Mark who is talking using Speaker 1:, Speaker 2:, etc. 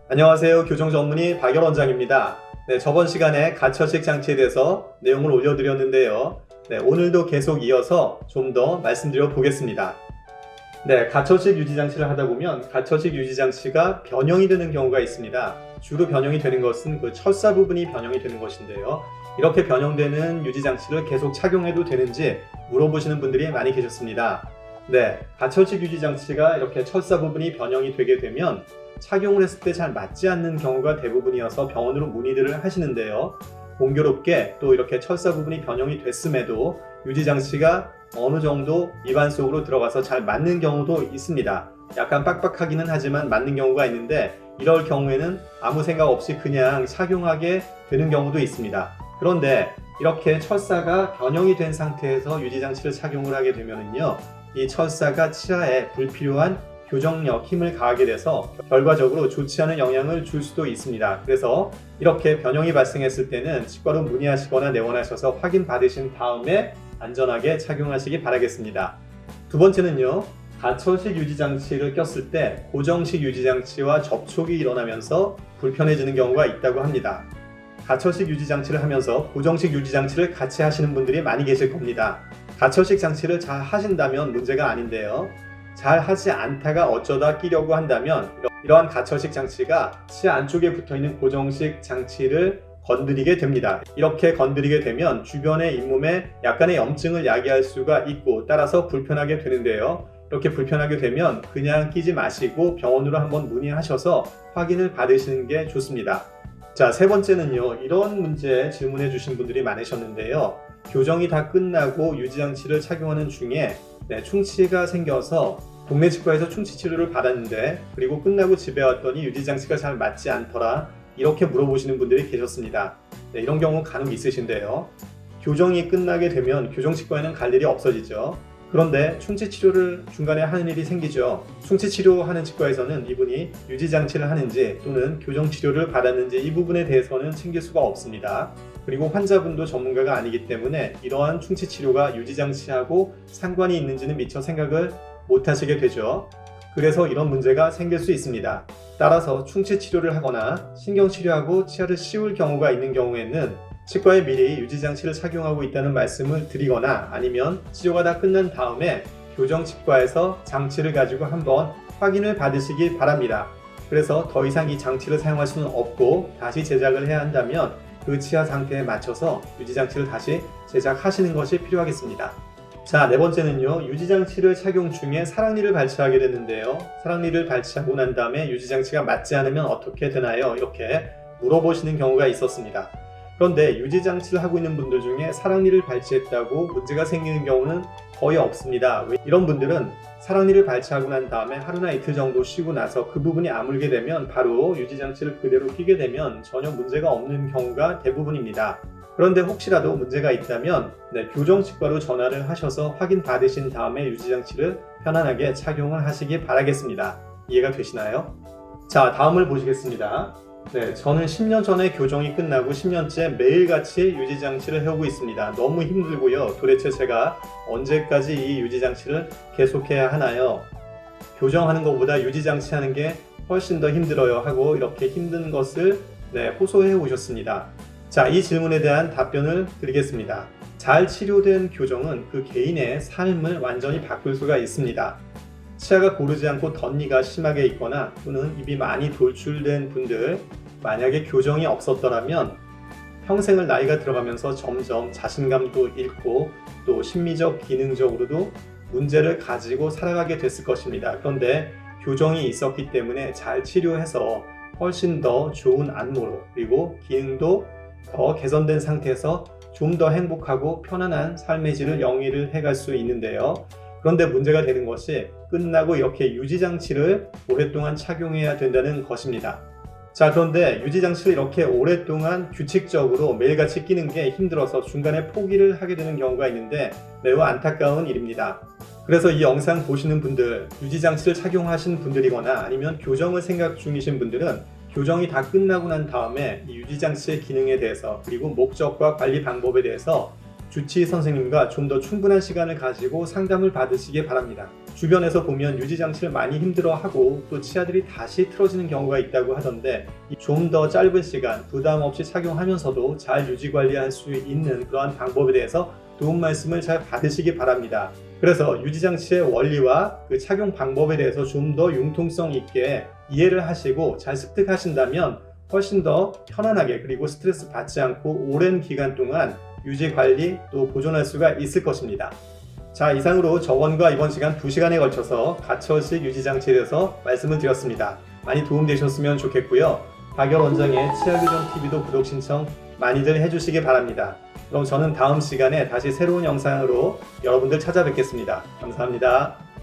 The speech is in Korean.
Speaker 1: 안녕하세요. 교정 전문의 박열 원장입니다. 네, 저번 시간에 가처식 장치에 대해서 내용을 올려드렸는데요. 네, 오늘도 계속 이어서 좀 더 말씀드려 보겠습니다. 네, 가처식 유지 장치를 하다 보면 가처식 유지 장치가 변형이 되는 경우가 있습니다. 주로 변형이 되는 것은 그 철사 부분이 변형이 되는 것인데요. 이렇게 변형되는 유지 장치를 계속 착용해도 되는지 물어보시는 분들이 많이 계셨습니다. 네, 가처식 유지 장치가 이렇게 철사 부분이 변형이 되게 되면 착용을 했을 때 잘 맞지 않는 경우가 대부분이어서 병원으로 문의들을 하시는데요. 공교롭게 또 이렇게 철사 부분이 변형이 됐음에도 유지장치가 어느 정도 입안 속으로 들어가서 잘 맞는 경우도 있습니다. 약간 빡빡하기는 하지만 맞는 경우가 있는데 이럴 경우에는 아무 생각 없이 그냥 착용하게 되는 경우도 있습니다. 그런데 이렇게 철사가 변형이 된 상태에서 유지장치를 착용을 하게 되면요, 이 철사가 치아에 불필요한 교정력, 힘을 가하게 돼서 결과적으로 좋지 않은 영향을 줄 수도 있습니다. 그래서 이렇게 변형이 발생했을 때는 치과로 문의하시거나 내원하셔서 확인 받으신 다음에 안전하게 착용하시기 바라겠습니다. 두 번째는요, 가처식 유지장치를 꼈을 때 고정식 유지장치와 접촉이 일어나면서 불편해지는 경우가 있다고 합니다. 가처식 유지장치를 하면서 고정식 유지장치를 같이 하시는 분들이 많이 계실 겁니다. 가처식 장치를 잘 하신다면 문제가 아닌데요, 잘 하지 않다가 어쩌다 끼려고 한다면 이러한 가처식 장치가 치아 안쪽에 붙어있는 고정식 장치를 건드리게 됩니다. 이렇게 건드리게 되면 주변의 잇몸에 약간의 염증을 야기할 수가 있고 따라서 불편하게 되는데요. 이렇게 불편하게 되면 그냥 끼지 마시고 병원으로 한번 문의하셔서 확인을 받으시는 게 좋습니다. 자, 세 번째는요, 이런 문제 질문해 주신 분들이 많으셨는데요. 교정이 다 끝나고 유지장치를 착용하는 중에 충치가 생겨서 동네 치과에서 충치 치료를 받았는데 그리고 끝나고 집에 왔더니 유지장치가 잘 맞지 않더라, 이렇게 물어보시는 분들이 계셨습니다. 이런 경우 간혹 있으신데요. 교정이 끝나게 되면 교정치과에는 갈 일이 없어지죠. 그런데 충치 치료를 중간에 하는 일이 생기죠. 충치 치료하는 치과에서는 이분이 유지장치를 하는지 또는 교정 치료를 받았는지 이 부분에 대해서는 챙길 수가 없습니다. 그리고 환자분도 전문가가 아니기 때문에 이러한 충치 치료가 유지장치하고 상관이 있는지는 미처 생각을 못 하시게 되죠. 그래서 이런 문제가 생길 수 있습니다. 따라서 충치 치료를 하거나 신경 치료하고 치아를 씌울 경우가 있는 경우에는 치과에 미리 유지장치를 착용하고 있다는 말씀을 드리거나 아니면 치료가 다 끝난 다음에 교정치과에서 장치를 가지고 한번 확인을 받으시기 바랍니다. 그래서 더 이상 이 장치를 사용할 수는 없고 다시 제작을 해야 한다면 그 치아 상태에 맞춰서 유지장치를 다시 제작하시는 것이 필요하겠습니다. 자, 네 번째는요, 유지장치를 착용 중에 사랑니를 발치하게 됐는데요. 사랑니를 발치하고 난 다음에 유지장치가 맞지 않으면 어떻게 되나요? 이렇게 물어보시는 경우가 있었습니다. 그런데 유지장치를 하고 있는 분들 중에 사랑니를 발치했다고 문제가 생기는 경우는 거의 없습니다. 이런 분들은 사랑니를 발치하고 난 다음에 하루나 이틀 정도 쉬고 나서 그 부분이 아물게 되면 바로 유지장치를 그대로 끼게 되면 전혀 문제가 없는 경우가 대부분입니다. 그런데 혹시라도 문제가 있다면 교정치과로 전화를 하셔서 확인 받으신 다음에 유지장치를 편안하게 착용을 하시기 바라겠습니다. 이해가 되시나요? 자, 다음을 보시겠습니다. 저는 10년 전에 교정이 끝나고 10년째 매일같이 유지장치를 해오고 있습니다. 너무 힘들고요. 도대체 제가 언제까지 이 유지장치를 계속해야 하나요? 교정하는 것보다 유지장치 하는 게 훨씬 더 힘들어요 하고 이렇게 힘든 것을 호소해 오셨습니다. 자, 이 질문에 대한 답변을 드리겠습니다. 잘 치료된 교정은 그 개인의 삶을 완전히 바꿀 수가 있습니다. 치아가 고르지 않고 덧니가 심하게 있거나 또는 입이 많이 돌출된 분들, 만약에 교정이 없었더라면 평생을 나이가 들어가면서 점점 자신감도 잃고 또 심미적, 기능적으로도 문제를 가지고 살아가게 됐을 것입니다. 그런데 교정이 있었기 때문에 잘 치료해서 훨씬 더 좋은 안무로 그리고 기능도 더 개선된 상태에서 좀 더 행복하고 편안한 삶의 질을 영위를 해갈 수 있는데요. 그런데 문제가 되는 것이 끝나고 이렇게 유지장치를 오랫동안 착용해야 된다는 것입니다. 자, 그런데 유지장치를 이렇게 오랫동안 규칙적으로 매일같이 끼는 게 힘들어서 중간에 포기를 하게 되는 경우가 있는데 매우 안타까운 일입니다. 그래서 이 영상 보시는 분들, 유지장치를 착용하신 분들이거나 아니면 교정을 생각 중이신 분들은 교정이 다 끝나고 난 다음에 이 유지장치의 기능에 대해서 그리고 목적과 관리 방법에 대해서 주치의 선생님과 좀 더 충분한 시간을 가지고 상담을 받으시기 바랍니다. 주변에서 보면 유지장치를 많이 힘들어하고 또 치아들이 다시 틀어지는 경우가 있다고 하던데 좀 더 짧은 시간 부담 없이 착용하면서도 잘 유지 관리할 수 있는 그러한 방법에 대해서 도움 말씀을 잘 받으시기 바랍니다. 그래서 유지장치의 원리와 그 착용 방법에 대해서 좀 더 융통성 있게 이해를 하시고 잘 습득하신다면 훨씬 더 편안하게 그리고 스트레스 받지 않고 오랜 기간 동안 유지 관리 또 보존할 수가 있을 것입니다. 자, 이상으로 저번과 이번 시간 2시간에 걸쳐서 가처식 유지장치에 대해서 말씀을 드렸습니다. 많이 도움되셨으면 좋겠고요. 박열 원장의 치아교정TV도 구독 신청 많이들 해주시기 바랍니다. 그럼 저는 다음 시간에 다시 새로운 영상으로 여러분들 찾아뵙겠습니다. 감사합니다.